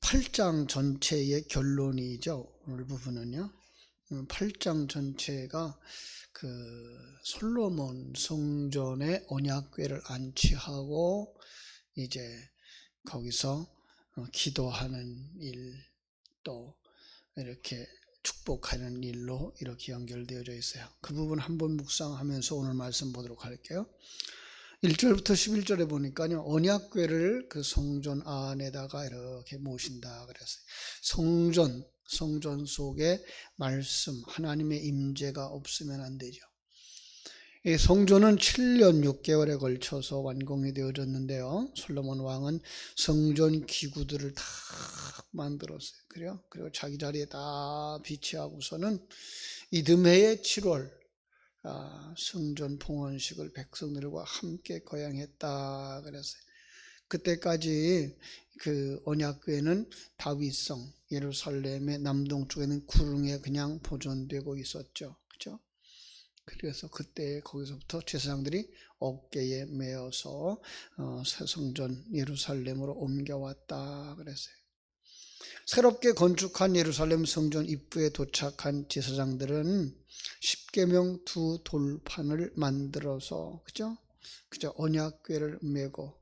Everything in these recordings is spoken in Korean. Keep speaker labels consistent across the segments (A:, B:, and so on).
A: 8장 전체의 결론이죠. 오늘 부분은요. 8장 전체가 그 솔로몬 성전에 언약궤를 안치하고 이제 거기서 기도하는 일, 또 이렇게 축복하는 일로 이렇게 연결되어져 있어요. 그 부분 한번 묵상하면서 오늘 말씀 보도록 할게요. 1절부터 11절에 보니까요, 언약궤를 그 성전 안에다가 이렇게 모신다 그랬어요. 성전 속에 말씀, 하나님의 임재가 없으면 안 되죠. 이 성전은 7년 6개월에 걸쳐서 완공이 되어졌는데요, 솔로몬 왕은 성전 기구들을 다 만들었어요. 그래요? 그리고 자기 자리에 다 비치하고서는 이듬해의 7월 성전 봉헌식을 백성들과 함께 거행했다 그랬어요. 그때까지 그 언약궤는 다윗성 예루살렘의 남동쪽에는 구릉에 그냥 보존되고 있었죠. 그죠? 그래서 그때 거기서부터 제사장들이 어깨에 메어서 새 성전 예루살렘으로 옮겨왔다 그랬어요. 새롭게 건축한 예루살렘 성전 입구에 도착한 제사장들은 십계명 두 돌판을 만들어서 그죠? 언약궤를 메고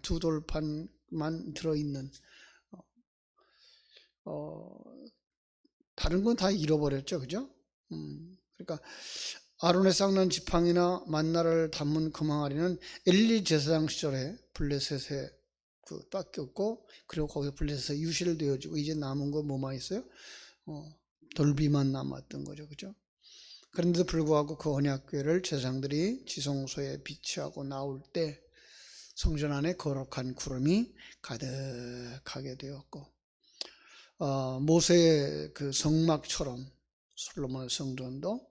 A: 두 돌판만 들어있는 다른 건 다 잃어버렸죠, 그죠? 그러니까 아론의 쌍난 지팡이나 만나를 담은 금항아리는 엘리 제사장 시절에 블레셋에 닦였고, 그리고 거기서 블레셋에 유실되어지고 이제 남은 거 뭐만 있어요? 돌비만 남았던 거죠, 그죠? 그런데도 불구하고 그 언약궤를 제사장들이 지성소에 비치하고 나올 때 성전 안에 거룩한 구름이 가득하게 되었고, 모세의 그 성막처럼 솔로몬의 성전도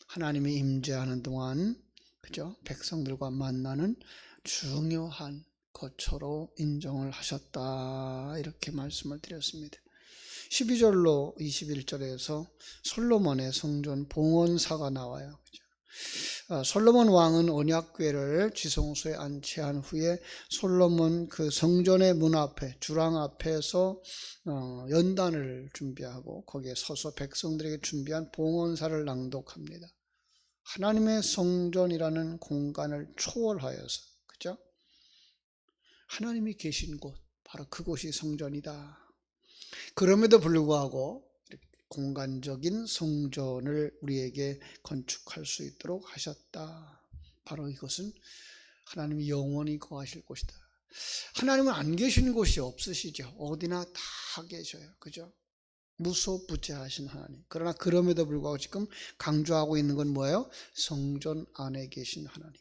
A: 하나님이 임재하는 동안 그죠? 백성들과 만나는 중요한 거처로 인정을 하셨다, 이렇게 말씀을 드렸습니다. 12절로 21절에서 솔로몬의 성전 봉헌사가 나와요. 그죠? 솔로몬 왕은 언약궤를 지성소에 안치한 후에 솔로몬 그 성전의 문 앞에 주랑 앞에서 연단을 준비하고 거기에 서서 백성들에게 준비한 봉헌사를 낭독합니다. 하나님의 성전이라는 공간을 초월하여서, 그죠? 하나님이 계신 곳, 바로 그곳이 성전이다. 그럼에도 불구하고 공간적인 성전을 우리에게 건축할 수 있도록 하셨다. 바로 이것은 하나님이 영원히 거하실 곳이다. 하나님은 안 계시는 곳이 없으시죠. 어디나 다 계셔요. 그죠? 무소부재하신 하나님. 그러나 그럼에도 불구하고 지금 강조하고 있는 건 뭐예요? 성전 안에 계신 하나님.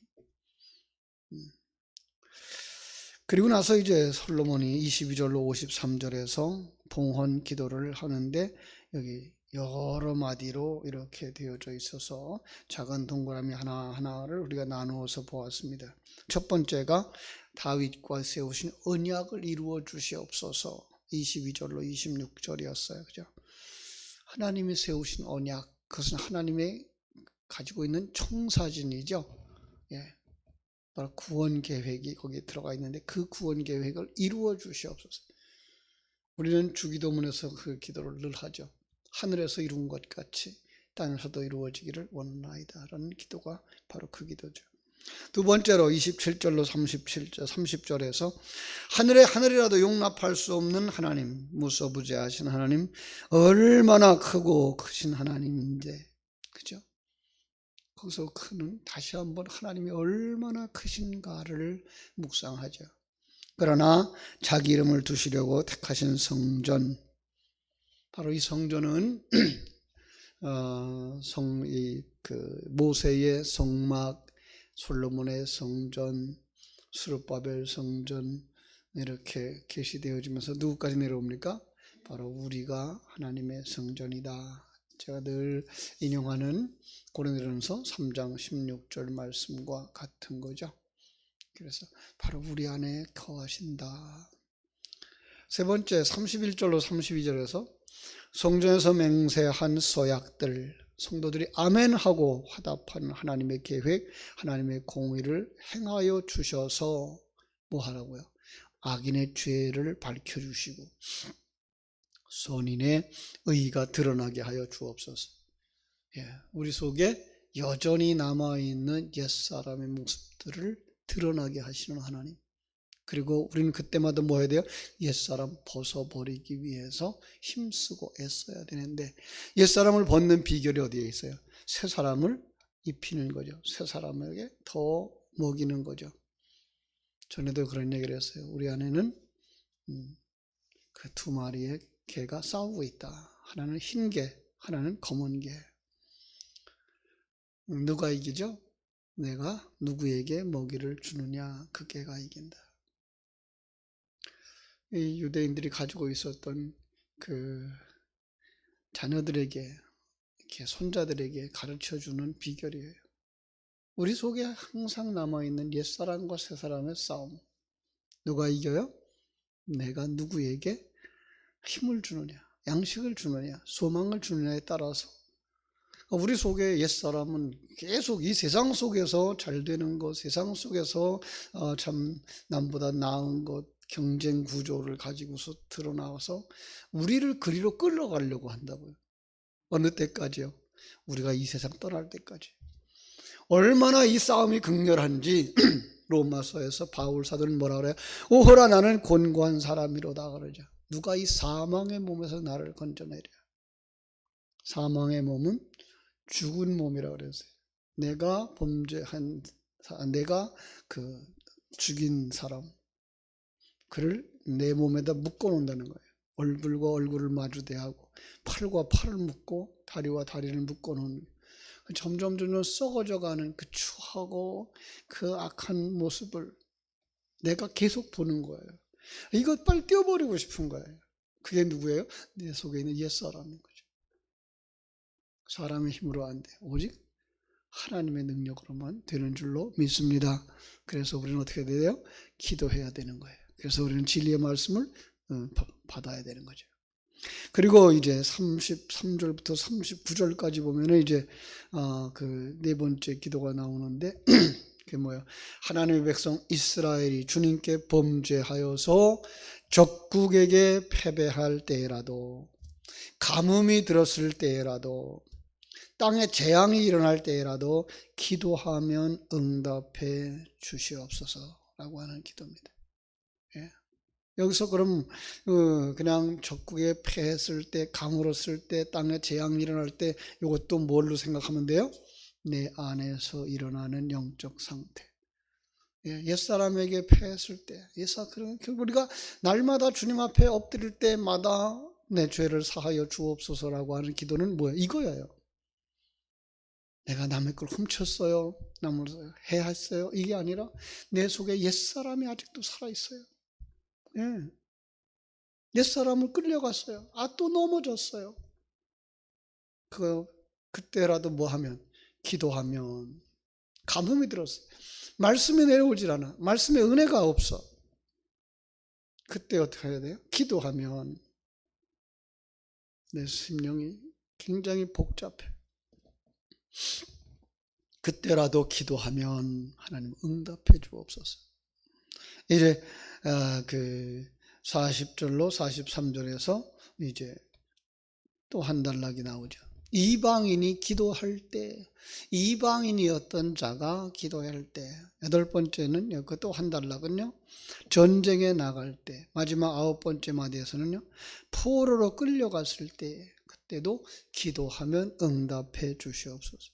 A: 그리고 나서 이제 솔로몬이 22절로 53절에서 봉헌 기도를 하는데, 여기 여러 마디로 이렇게 되어져 있어서 작은 동그라미 하나하나를 우리가 나누어서 보았습니다. 첫 번째가 다윗과 세우신 언약을 이루어 주시옵소서, 22절로 26절이었어요. 그죠? 하나님이 세우신 언약, 그것은 하나님의 가지고 있는 청사진이죠. 예. 바로 구원 계획이 거기에 들어가 있는데 그 구원 계획을 이루어 주시옵소서. 우리는 주기도문에서 그 기도를 늘 하죠. 하늘에서 이룬 것 같이 땅에서도 이루어지기를 원하나이다 라는 기도가 바로 그 기도죠. 두 번째로 27절로 30절에서 하늘이라도 용납할 수 없는 하나님, 무소부재하신 하나님, 얼마나 크고 크신 하나님인데, 그죠? 거기서 그는 다시 한번 하나님이 얼마나 크신가를 묵상하죠. 그러나 자기 이름을 두시려고 택하신 성전, 바로 이 성전은 모세의 성막, 솔로몬의 성전, 스룹바벨 성전 이렇게 계시되어지면서 누구까지 내려옵니까? 바로 우리가 하나님의 성전이다. 제가 늘 인용하는 고린도전서 3장 16절 말씀과 같은 거죠. 그래서 바로 우리 안에 거하신다. 세 번째 31절로 32절에서 성전에서 맹세한 서약들, 성도들이 아멘하고 화답하는 하나님의 계획, 하나님의 공의를 행하여 주셔서 뭐 하라고요? 악인의 죄를 밝혀주시고 선인의 의가 드러나게 하여 주옵소서. 우리 속에 여전히 남아있는 옛사람의 모습들을 드러나게 하시는 하나님. 그리고 우리는 그때마다 뭐 해야 돼요? 옛사람 벗어버리기 위해서 힘쓰고 애써야 되는데, 옛사람을 벗는 비결이 어디에 있어요? 새 사람을 입히는 거죠. 새 사람에게 더 먹이는 거죠. 전에도 그런 얘기를 했어요. 우리 안에는 그 두 마리의 개가 싸우고 있다. 하나는 흰 개, 하나는 검은 개. 누가 이기죠? 내가 누구에게 먹이를 주느냐, 그 개가 이긴다. 이 유대인들이 가지고 있었던 그 자녀들에게, 이렇게 손자들에게 가르쳐주는 비결이에요. 우리 속에 항상 남아있는 옛사람과 새사람의 싸움. 누가 이겨요? 내가 누구에게 힘을 주느냐, 양식을 주느냐, 소망을 주느냐에 따라서 우리 속에 옛사람은 계속 이 세상 속에서 잘 되는 것, 세상 속에서 참 남보다 나은 것, 경쟁 구조를 가지고서 드러나와서 우리를 그리로 끌어가려고 한다고요. 어느 때까지요? 우리가 이 세상 떠날 때까지. 얼마나 이 싸움이 극렬한지 로마서에서 바울 사도는 뭐라 그래요? 오호라 나는 곤고한 사람이로다 그러죠. 누가 이 사망의 몸에서 나를 건져내랴. 사망의 몸은 죽은 몸이라 그랬어요. 내가 범죄한, 내가 그 죽인 사람, 그를 내 몸에다 묶어 놓는다는 거예요. 얼굴과 얼굴을 마주 대하고 팔과 팔을 묶고 다리와 다리를 묶어 놓는, 점점 썩어져 가는 그 추하고 그 악한 모습을 내가 계속 보는 거예요. 이거 빨리 떼어버리고 싶은 거예요. 그게 누구예요? 내 속에 있는 옛사람인 거죠. 사람의 힘으로 안 돼. 오직 하나님의 능력으로만 되는 줄로 믿습니다. 그래서 우리는 어떻게 해야 돼요? 기도해야 되는 거예요. 그래서 우리는 진리의 말씀을 받아야 되는 거죠. 그리고 이제 33절부터 39절까지 보면은 이제 그 네 번째 기도가 나오는데 그게 뭐예요? 하나님의 백성 이스라엘이 주님께 범죄하여서 적국에게 패배할 때라도, 가뭄이 들었을 때라도, 땅에 재앙이 일어날 때라도 기도하면 응답해 주시옵소서라고 하는 기도입니다. 예. 여기서 그럼 그냥 적국에 패했을 때, 가물었을 때, 땅에 재앙이 일어날 때 이것도 뭘로 생각하면 돼요? 내 안에서 일어나는 영적 상태. 옛사람에게 패했을 때, 우리가 날마다 주님 앞에 엎드릴 때마다 내 죄를 사하여 주옵소서라고 하는 기도는 뭐예요? 이거예요. 내가 남의 걸 훔쳤어요, 남을 해했어요, 이게 아니라 내 속에 옛사람이 아직도 살아있어요. 옛사람을 끌려갔어요. 또 넘어졌어요. 그때라도 뭐 하면? 기도하면. 가뭄이 들었어요. 말씀이 내려오질 않아. 말씀에 은혜가 없어. 그때 어떻게 해야 돼요? 기도하면. 내 심령이 굉장히 복잡해. 그때라도 기도하면 하나님 응답해 주옵소서. 이제 그 40절로 43절에서 이제 또 한 단락이 나오죠. 이방인이 기도할 때, 이방인이었던 자가 기도할 때, 여덟 번째는 또 한 단락은요, 전쟁에 나갈 때, 마지막 아홉 번째 마디에서는요, 포로로 끌려갔을 때, 그때도 기도하면 응답해 주시옵소서.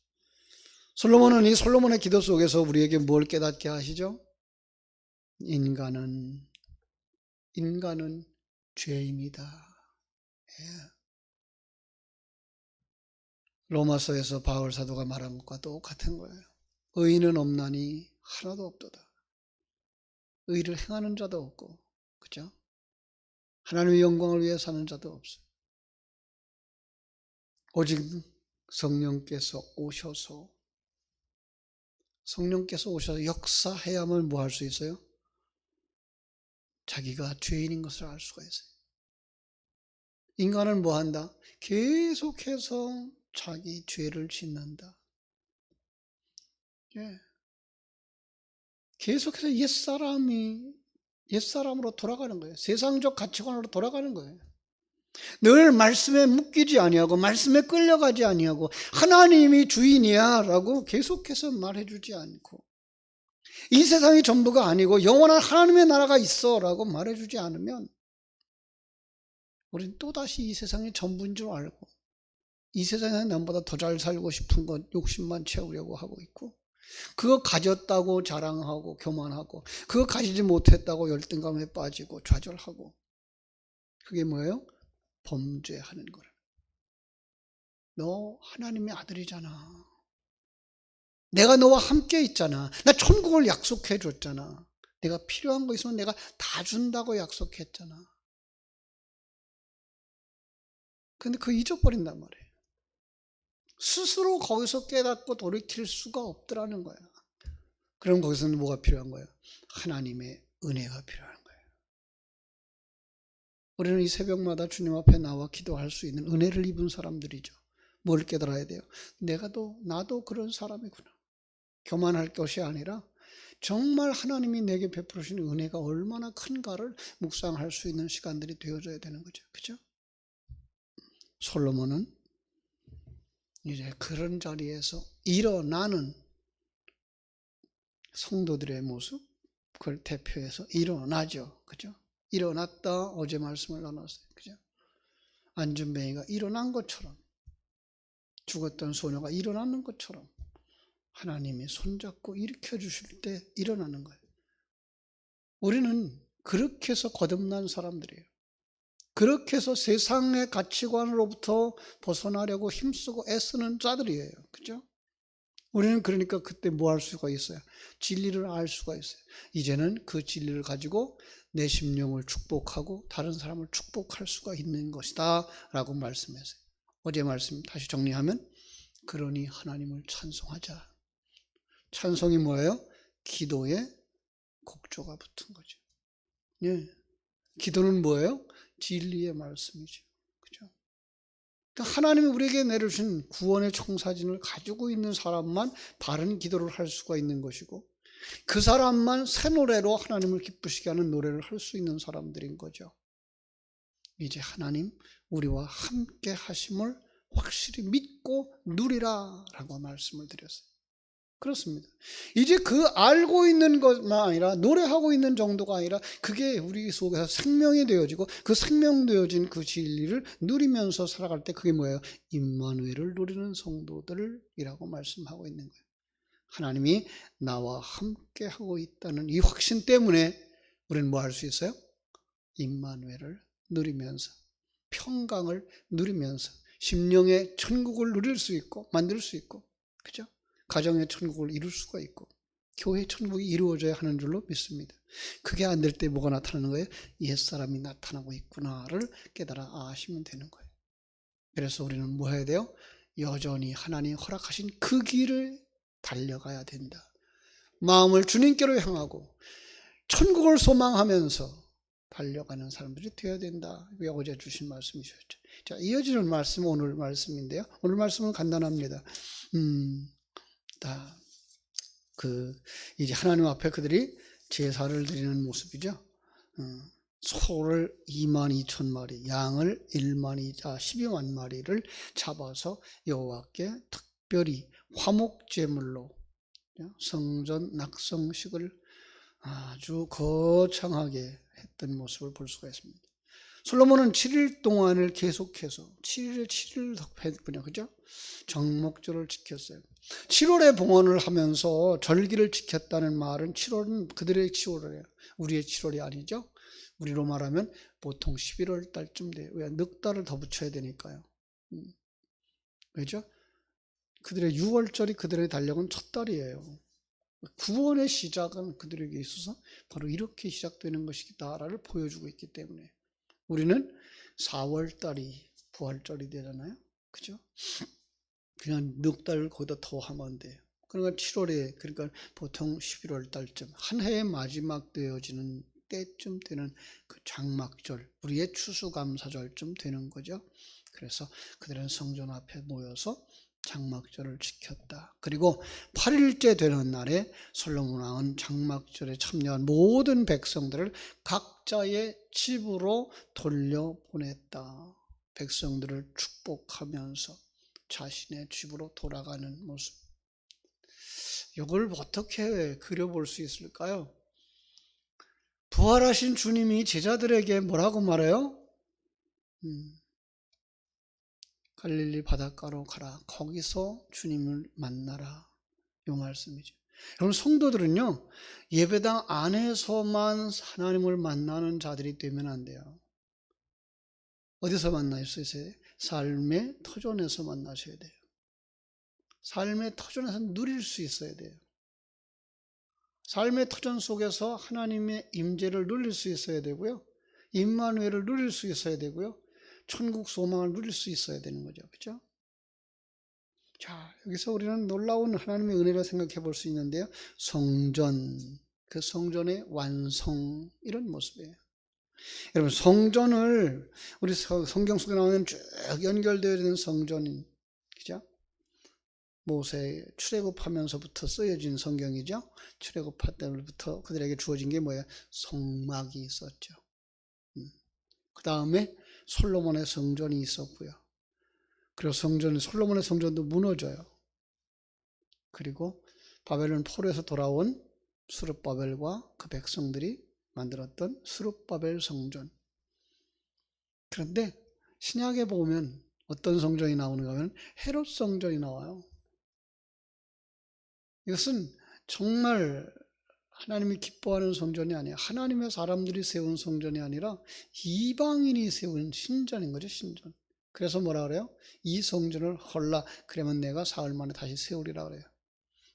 A: 솔로몬은 이 솔로몬의 기도 속에서 우리에게 뭘 깨닫게 하시죠? 인간은 죄인이다. 예. 로마서에서 바울 사도가 말한 것과 똑같은 거예요. 의인은 없나니 하나도 없도다. 의를 행하는 자도 없고, 그죠? 하나님의 영광을 위해 사는 자도 없어요. 오직 성령께서 오셔서 역사해야만 뭐 할 수 있어요? 자기가 죄인인 것을 알 수가 있어요. 인간은 뭐 한다? 계속해서 자기 죄를 짓는다. 예. 계속해서 옛사람이 옛사람으로 돌아가는 거예요. 세상적 가치관으로 돌아가는 거예요. 늘 말씀에 묶이지 아니하고 말씀에 끌려가지 아니하고 하나님이 주인이야 라고 계속해서 말해주지 않고 이 세상이 전부가 아니고 영원한 하나님의 나라가 있어 라고 말해주지 않으면 우리는 또다시 이 세상이 전부인 줄 알고 이 세상에 남보다 더 잘 살고 싶은 것 욕심만 채우려고 하고 있고 그거 가졌다고 자랑하고 교만하고 그거 가지지 못했다고 열등감에 빠지고 좌절하고 그게 뭐예요? 범죄하는 거라. 너 하나님의 아들이잖아. 내가 너와 함께 있잖아. 나 천국을 약속해 줬잖아. 내가 필요한 거 있으면 내가 다 준다고 약속했잖아. 근데 그거 잊어버린단 말이에요. 스스로 거기서 깨닫고 돌이킬 수가 없더라는 거야. 그럼 거기서는 뭐가 필요한 거예요? 하나님의 은혜가 필요한 거예요. 우리는 이 새벽마다 주님 앞에 나와 기도할 수 있는 은혜를 입은 사람들이죠. 뭘 깨달아야 돼요? 나도 그런 사람이구나. 교만할 것이 아니라 정말 하나님이 내게 베풀으신 은혜가 얼마나 큰가를 묵상할 수 있는 시간들이 되어져야 되는 거죠. 그죠? 솔로몬은 이제 그런 자리에서 일어나는 성도들의 모습, 그걸 대표해서 일어나죠. 그죠? 일어났다. 어제 말씀을 나눴어요. 그죠? 안전뱅이가 일어난 것처럼, 죽었던 소녀가 일어나는 것처럼 하나님이 손잡고 일으켜 주실 때 일어나는 거예요. 우리는 그렇게 해서 거듭난 사람들이에요. 그렇게 해서 세상의 가치관으로부터 벗어나려고 힘쓰고 애쓰는 자들이에요. 그죠? 우리는 그러니까 그때 뭐 할 수가 있어요? 진리를 알 수가 있어요. 이제는 그 진리를 가지고 내 심령을 축복하고 다른 사람을 축복할 수가 있는 것이다 라고 말씀했어요. 어제 말씀 다시 정리하면 그러니 하나님을 찬송하자. 찬송이 뭐예요? 기도에 곡조가 붙은 거죠. 예. 기도는 뭐예요? 진리의 말씀이죠. 그죠? 그러니까 하나님이 우리에게 내려주신 구원의 청사진을 가지고 있는 사람만 바른 기도를 할 수가 있는 것이고 그 사람만 새 노래로 하나님을 기쁘시게 하는 노래를 할 수 있는 사람들인 거죠. 이제 하나님 우리와 함께 하심을 확실히 믿고 누리라 라고 말씀을 드렸어요. 그렇습니다. 이제 그 알고 있는 것만 아니라 노래하고 있는 정도가 아니라 그게 우리 속에서 생명이 되어지고 그 생명되어진 그 진리를 누리면서 살아갈 때 그게 뭐예요? 임마누엘을 누리는 성도들이라고 말씀하고 있는 거예요. 하나님이 나와 함께 하고 있다는 이 확신 때문에 우리는 뭐 할 수 있어요? 임마누엘을 누리면서 평강을 누리면서 심령의 천국을 누릴 수 있고 만들 수 있고 그죠? 가정의 천국을 이룰 수가 있고 교회의 천국이 이루어져야 하는 줄로 믿습니다. 그게 안 될 때 뭐가 나타나는 거예요? 옛사람이 나타나고 있구나를 깨달아 아시면 되는 거예요. 그래서 우리는 뭐 해야 돼요? 여전히 하나님 허락하신 그 길을 달려가야 된다. 마음을 주님께로 향하고 천국을 소망하면서 달려가는 사람들이 되어야 된다. 그게 어제 주신 말씀이셨죠. 자, 이어지는 말씀은 오늘 말씀인데요. 오늘 말씀은 간단합니다. 이제 하나님 앞에 그들이 제사를 드리는 모습이죠. 소를 22,000마리, 양을 12만 마리를 잡아서 여호와께 특별히 화목제물로 성전 낙성식을 아주 거창하게 했던 모습을 볼 수가 있습니다. 솔로몬은 7일 동안을 계속해서 7일에 7일을 했군요. 그죠? 정목절을 지켰어요. 7월에 봉헌을 하면서 절기를 지켰다는 말은 7월은 그들의 7월이에요. 우리의 7월이 아니죠. 우리로 말하면 보통 11월 달쯤 돼요. 왜? 넉 달을 더 붙여야 되니까요. 왜죠? 그들의 6월절이 그들의 달력은 첫 달이에요. 구원의 시작은 그들에게 있어서 바로 이렇게 시작되는 것이다라를 보여주고 있기 때문에 우리는 4월달이 부활절이 되잖아요. 그죠? 그냥 넉 달 거기다 더 하면 돼요. 그러니까 7월에, 그러니까 보통 11월 달쯤, 한 해의 마지막 되어지는 때쯤 되는 그 장막절, 우리의 추수감사절쯤 되는 거죠. 그래서 그들은 성전 앞에 모여서 장막절을 지켰다. 그리고 8일째 되는 날에 솔로몬 왕은 장막절에 참여한 모든 백성들을 각자의 집으로 돌려보냈다. 백성들을 축복하면서 자신의 집으로 돌아가는 모습. 이걸 어떻게 그려볼 수 있을까요? 부활하신 주님이 제자들에게 뭐라고 말해요? 갈릴리 바닷가로 가라. 거기서 주님을 만나라. 이 말씀이죠. 여러분, 성도들은요, 예배당 안에서만 하나님을 만나는 자들이 되면 안 돼요. 어디서 만날 수 있어요? 삶의 터전에서 만나셔야 돼요. 삶의 터전에서 누릴 수 있어야 돼요. 삶의 터전 속에서 하나님의 임재를 누릴 수 있어야 되고요. 임마누엘을 누릴 수 있어야 되고요. 천국 소망을 누릴 수 있어야 되는 거죠. 그렇죠? 자, 여기서 우리는 놀라운 하나님의 은혜를 생각해 볼 수 있는데요. 성전, 그 성전의 완성, 이런 모습이에요. 여러분, 성전을 우리 성경 속에 나오는 쭉 연결되어 있는 성전인, 그죠? 모세 출애굽하면서부터 쓰여진 성경이죠. 출애굽할 때부터 그들에게 주어진 게 뭐예요? 성막이 있었죠. 그 다음에 솔로몬의 성전이 있었고요. 그리고 솔로몬의 성전도 무너져요. 그리고 바벨론 포로에서 돌아온 스룹바벨과 그 백성들이 만들었던 스룹바벨 성전. 그런데 신약에 보면 어떤 성전이 나오는가 하면 헤롯 성전이 나와요. 이것은 정말 하나님이 기뻐하는 성전이 아니에요. 하나님의 사람들이 세운 성전이 아니라 이방인이 세운 신전인 거죠, 신전. 그래서 뭐라 그래요? 이 성전을 헐라, 그러면 내가 사흘 만에 다시 세우리라 그래요.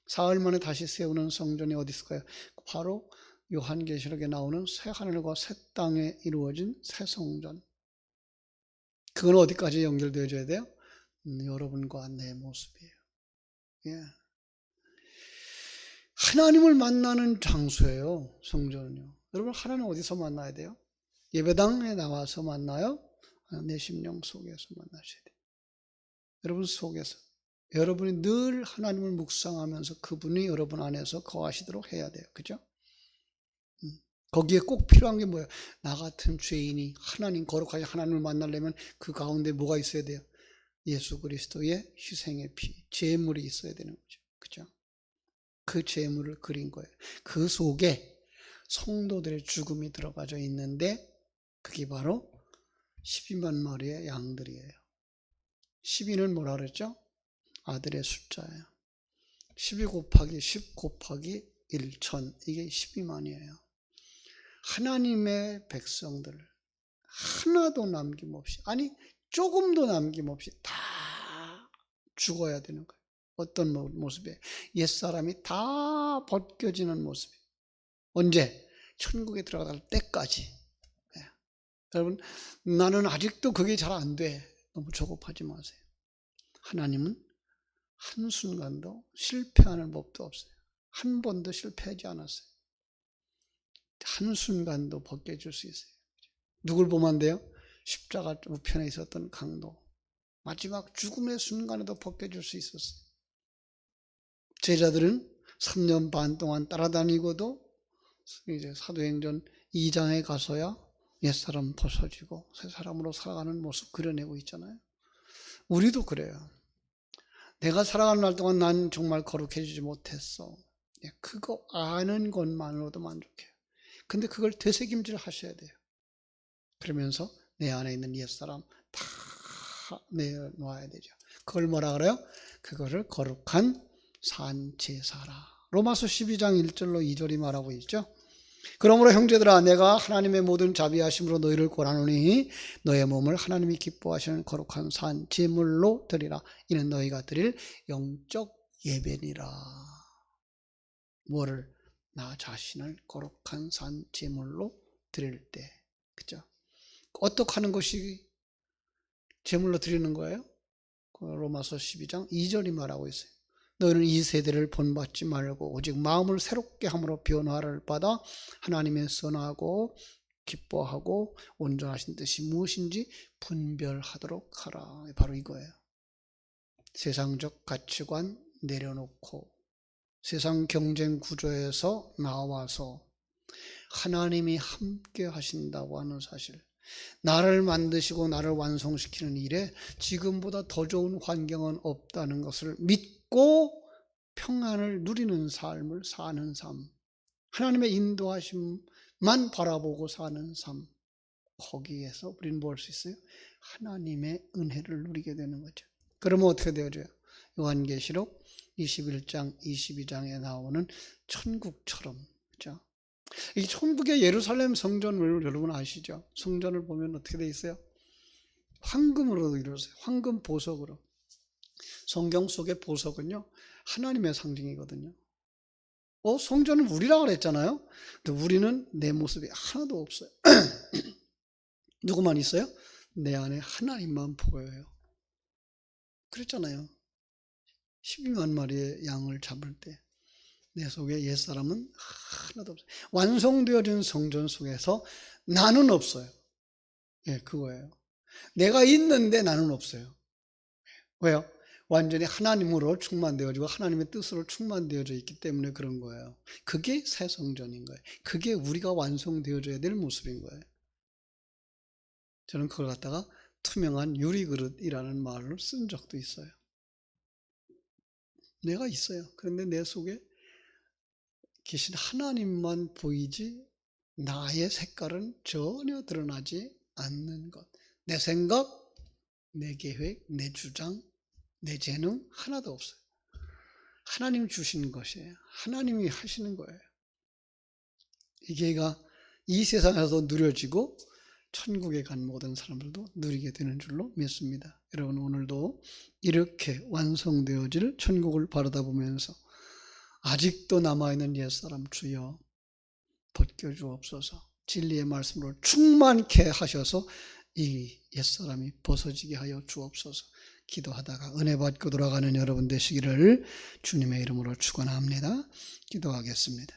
A: 사흘 만에 다시 세우는 성전이 어디 있을까요? 바로 요한계시록에 나오는 새 하늘과 새 땅에 이루어진 새 성전. 그건 어디까지 연결되어져야 돼요? 여러분과 내 모습이에요. 예. 하나님을 만나는 장소예요, 성전은요. 여러분, 하나님 어디서 만나야 돼요? 예배당에 나와서 만나요? 내 심령 속에서 만나셔야 돼요. 여러분 속에서. 여러분이 늘 하나님을 묵상하면서 그분이 여러분 안에서 거하시도록 해야 돼요. 그죠? 거기에 꼭 필요한 게 뭐예요? 나 같은 죄인이 하나님, 거룩하신 하나님을 만나려면 그 가운데 뭐가 있어야 돼요? 예수 그리스도의 희생의 피, 제물이 있어야 되는 거죠. 그죠? 그 제물을 그린 거예요. 그 속에 성도들의 죽음이 들어가져 있는데 그게 바로 12만 마리의 양들이에요. 12는 뭐라 그랬죠? 아들의 숫자예요. 12 곱하기 10 곱하기 1000, 이게 12만이에요. 하나님의 백성들 하나도 남김없이, 아니 조금도 남김없이 다 죽어야 되는 거예요. 어떤 모습이에요? 옛사람이 다 벗겨지는 모습이에요. 언제? 천국에 들어갈 때까지. 네. 여러분, 나는 아직도 그게 잘 안 돼. 너무 조급하지 마세요. 하나님은 한순간도 실패하는 법도 없어요. 한 번도 실패하지 않았어요. 한순간도 벗겨줄 수 있어요. 누굴 보면 돼요? 십자가 우편에 있었던 강도. 마지막 죽음의 순간에도 벗겨줄 수 있었어요. 제자들은 3년 반 동안 따라다니고도 이제 사도행전 2장에 가서야 옛사람 벗어지고 새 사람으로 살아가는 모습 그려내고 있잖아요. 우리도 그래요. 내가 살아가는 날 동안 난 정말 거룩해지지 못했어. 그거 아는 것만으로도 만족해요. 근데 그걸 되새김질 하셔야 돼요. 그러면서 내 안에 있는 옛사람 다 내놓아야 되죠. 그걸 뭐라 그래요? 그거를 거룩한 산제사라. 로마서 12장 1절로 2절이 말하고 있죠. 그러므로 형제들아, 내가 하나님의 모든 자비하심으로 너희를 고하노니 너의 몸을 하나님이 기뻐하시는 거룩한 산 제물로 드리라. 이는 너희가 드릴 영적 예배니라. 뭐를? 나 자신을 거룩한 산 제물로 드릴 때. 그죠? 어떻게 하는 것이 제물로 드리는 거예요? 로마서 12장 2절이 말하고 있어요. 너희는 이 세대를 본받지 말고 오직 마음을 새롭게 함으로 변화를 받아 하나님의 선하고 기뻐하고 온전하신 뜻이 무엇인지 분별하도록 하라. 바로 이거예요. 세상적 가치관 내려놓고 세상 경쟁 구조에서 나와서 하나님이 함께 하신다고 하는 사실, 나를 만드시고 나를 완성시키는 일에 지금보다 더 좋은 환경은 없다는 것을 믿고 평안을 누리는 삶을 사는 삶, 하나님의 인도하심만 바라보고 사는 삶, 거기에서 우리는 뭘 수 있어요? 하나님의 은혜를 누리게 되는 거죠. 그러면 어떻게 되어져요? 요한계시록 21장, 22장에 나오는 천국처럼, 그렇죠? 이 천국의 예루살렘 성전을 여러분 아시죠? 성전을 보면 어떻게 돼 있어요? 황금으로 이루어져요. 황금 보석으로. 성경 속의 보석은요, 하나님의 상징이거든요. 성전은 우리라고 그랬잖아요. 근데 우리는 내 모습이 하나도 없어요. 누구만 있어요? 내 안에 하나님만 보여요. 그랬잖아요. 12만 마리의 양을 잡을 때 내 속에 옛사람은 하나도 없어요. 완성되어진 성전 속에서 나는 없어요. 예, 그거예요. 내가 있는데 나는 없어요. 왜요? 완전히 하나님으로 충만되어지고 하나님의 뜻으로 충만되어져 있기 때문에 그런 거예요. 그게 새 성전인 거예요. 그게 우리가 완성되어져야 될 모습인 거예요. 저는 그걸 갖다가 투명한 유리그릇이라는 말을 쓴 적도 있어요. 내가 있어요. 그런데 내 속에 계신 하나님만 보이지 나의 색깔은 전혀 드러나지 않는 것. 내 생각, 내 계획, 내 주장, 내 재능 하나도 없어요. 하나님 주시는 것이에요. 하나님이 하시는 거예요. 이게가 이 세상에서 누려지고 천국에 간 모든 사람들도 누리게 되는 줄로 믿습니다. 여러분, 오늘도 이렇게 완성되어질 천국을 바라다 보면서 아직도 남아있는 옛사람 주여 벗겨주옵소서, 진리의 말씀으로 충만케 하셔서 이 옛사람이 벗어지게 하여 주옵소서 기도하다가 은혜 받고 돌아가는 여러분 되시기를 주님의 이름으로 축원합니다. 기도하겠습니다.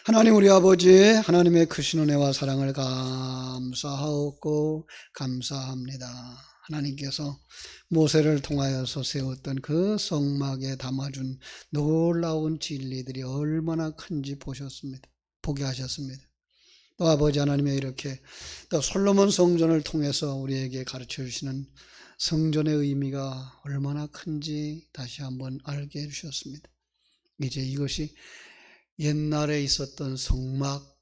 A: 하나님 우리 아버지, 하나님의 크신 은혜와 사랑을 감사하고 감사합니다. 하나님께서 모세를 통하여서 세웠던 그 성막에 담아준 놀라운 진리들이 얼마나 큰지 보게 하셨습니다. 또 아버지 하나님의 이렇게 또 솔로몬 성전을 통해서 우리에게 가르쳐 주시는 성전의 의미가 얼마나 큰지 다시 한번 알게 해주셨습니다. 이제 이것이 옛날에 있었던 성막,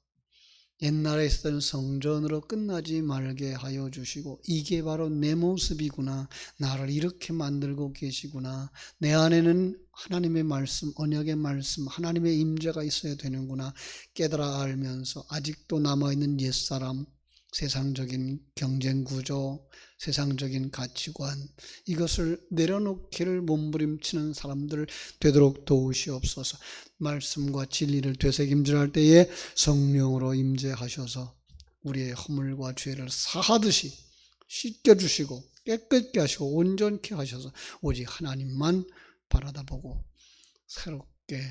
A: 옛날에 있었던 성전으로 끝나지 말게 하여 주시고, 이게 바로 내 모습이구나, 나를 이렇게 만들고 계시구나, 내 안에는 하나님의 말씀, 언약의 말씀, 하나님의 임재가 있어야 되는구나 깨달아 알면서 아직도 남아있는 옛사람, 세상적인 경쟁구조, 세상적인 가치관, 이것을 내려놓기를 몸부림치는 사람들 되도록 도우시옵소서. 말씀과 진리를 되새김질할 때에 성령으로 임재하셔서 우리의 허물과 죄를 사하듯이 씻겨주시고 깨끗게 하시고 온전케 하셔서 오직 하나님만 바라다보고 새롭게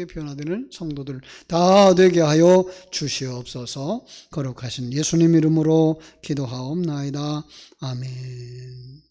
A: 변화되는 성도들 다 되게 하여 주시옵소서. 거룩하신 예수님 이름으로 기도하옵나이다. 아멘.